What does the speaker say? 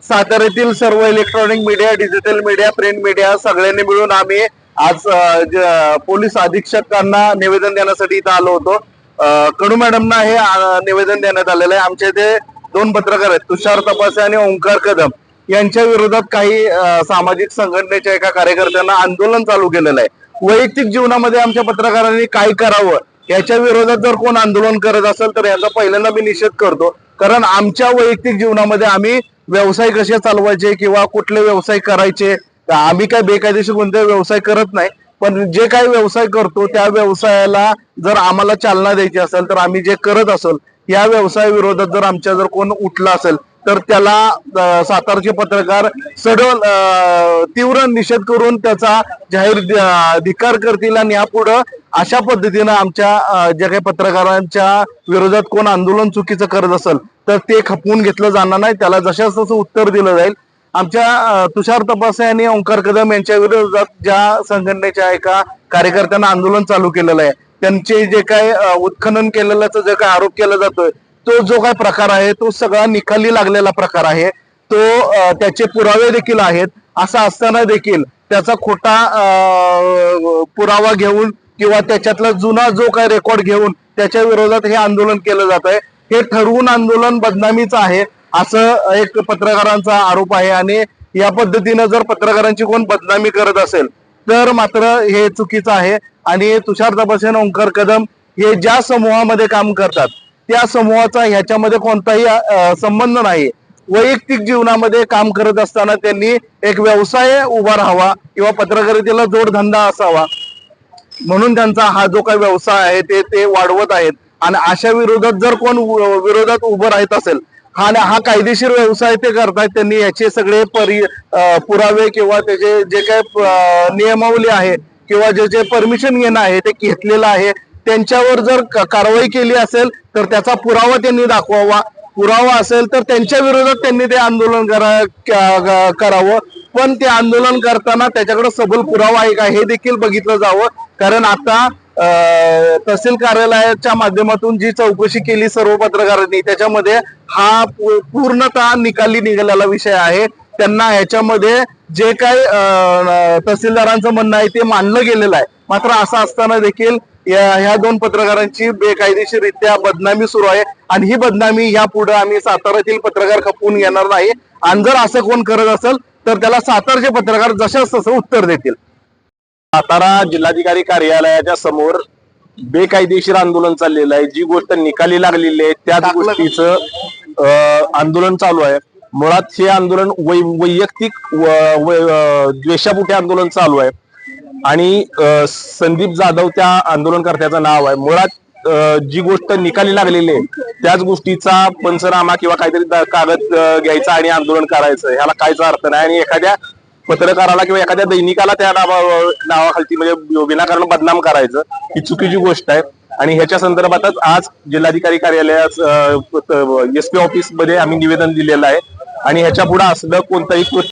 साताऱ्यातील सर्व electronic media, digital media, print media सगळ्यांनी मिळून आम्ही आज पोलीस अधीक्षकांना निवेदन देण्यासाठी इथं आलो होतो. कडू मॅडमना हे निवेदन देण्यात आलेलं आहे. आमचे ते दोन पत्रकार आहेत, तुषार तपासे आणि ओंकार कदम, यांच्या विरोधात काही सामाजिक संघटनेच्या एका कार्यकर्त्यांना आंदोलन चालू केलेलं आहे. वैयक्तिक जीवनामध्ये आमच्या पत्रकारांनी काय करावं याच्या विरोधात जर कोण आंदोलन करत असेल तर याचा पहिल्यांदा मी निषेध करतो. कारण आमच्या वैयक्तिक जीवनामध्ये आम्ही व्यवसाय कसे चालवायचे किंवा कुठले व्यवसाय करायचे, आम्ही काय बेकायदेशीर कोणते व्यवसाय करत नाही. पण जे काही व्यवसाय करतो त्या व्यवसायाला जर आम्हाला चालना द्यायची असेल तर आम्ही जे करत असेल या व्यवसाय विरोधात जर आमच्या जर कोण उठला असेल तर त्याला सातारचे पत्रकार सडोल तीव्र निषेध करून त्याचा जाहीर धिक्कार करतील. आणि यापुढे अशा पद्धतीनं आमच्या ज्या काही पत्रकारांच्या विरोधात कोण आंदोलन चुकीचं करत असेल तर ते खपवून घेतलं जाणार नाही. त्याला जशाच तसं उत्तर दिलं जाईल. आमच्या तुषार तपासे आणि ओंकार कदम यांच्या विरोधात ज्या संघटनेच्या एका कार्यकर्त्यांना आंदोलन चालू केलेलं आहे, त्यांचे जे काय उत्खनन केलेल्याचा जे काय आरोप केला जातोय तो जो काय प्रकार आहे तो सगळा निकाली लागलेला प्रकार आहे. तो त्याचे पुरावे देखील आहेत. असं असताना देखील त्याचा खोटा पुरावा घेऊन किंवा त्याच्यातला जुना जो काय रेकॉर्ड घेऊन त्याच्या विरोधात हे आंदोलन केलं जात आहे. हे ठरवून आंदोलन बदनामीचं आहे असं एक पत्रकारांचा आरोप आहे. आणि या पद्धतीनं जर पत्रकारांची कोण बदनामी करत असेल तर मात्र हे चुकीचं आहे. आणि तुषार तपासे आणि ओंकार कदम हे ज्या समूहामध्ये काम करतात त्या समूहाचा ह्याच्यामध्ये कोणताही संबंध नाही. वैयक्तिक जीवनामध्ये काम करत असताना त्यांनी एक व्यवसाय उभा राहावा किंवा पत्रकारितेला जोडधंदा असावा म्हणून त्यांचा हा जो काही व्यवसाय आहे ते वाढवत आहेत. आणि अशा विरोधात जर कोण विरोधात उभं राहत असेल हा कायदेशीर व्यवसाय ते करतायत, त्यांनी याचे सगळे पुरावे किंवा त्याचे जे काय नियमावली आहे किंवा जे परमिशन घेणं आहे ते घेतलेलं आहे. त्यांच्यावर जर कारवाई केली असेल तर त्याचा पुरावा त्यांनी दाखवावा. पुरावा असेल तर त्यांच्या विरोधात त्यांनी ते आंदोलन करावं. पण ते आंदोलन करताना त्याच्याकडे सबल पुरावा आहे का हे देखील बघितलं जावं. कारण आता तहसील कार्यालयाच्या माध्यमातून जी चौकशी केली सर्व पत्रकारांनी त्याच्यामध्ये हा पूर्णतः निकाली निघालेला विषय आहे. त्यांना ह्याच्यामध्ये जे काही तहसीलदारांचं म्हणणं आहे ते मानलं गेलेलं आहे. मात्र असं असताना देखील ह्या दोन पत्रकारांची बेकायदेशीररित्या बदनामी सुरू आहे. आणि ही बदनामी यापुढे आम्ही साताऱ्यातील पत्रकार खपवून घेणार नाही. आणि जर असं कोण करत असेल तर त्याला सातारचे पत्रकार जशाच तसं उत्तर देतील. सातारा जिल्हाधिकारी कार्यालयाच्या समोर बेकायदेशीर आंदोलन चाललेलं आहे. जी गोष्ट निकाली लागलेली आहे त्याच गोष्टीचं आंदोलन चालू आहे. मुळात हे आंदोलन वैयक्तिक द्वेषापोटी आंदोलन चालू आहे. आणि संदीप जाधव त्या आंदोलनकर्त्याचं नाव आहे. मुळात जी गोष्ट निकाली लागलेली आहे त्याच गोष्टीचा पंचनामा किंवा काहीतरी कागद घ्यायचा आणि आंदोलन करायचं ह्याला काहीच अर्थ नाही. आणि एखाद्या पत्रकाराला किंवा एखाद्या दैनिकाला त्या नावाखालती म्हणजे विनाकारण बदनाम करायचं ही चुकीची गोष्ट आहे. आणि ह्याच्या संदर्भातच आज जिल्हाधिकारी कार्यालयात एसपी ऑफिस मध्ये आम्ही निवेदन दिलेलं आहे. आणि ह्याच्या पुढे असलं कोणताही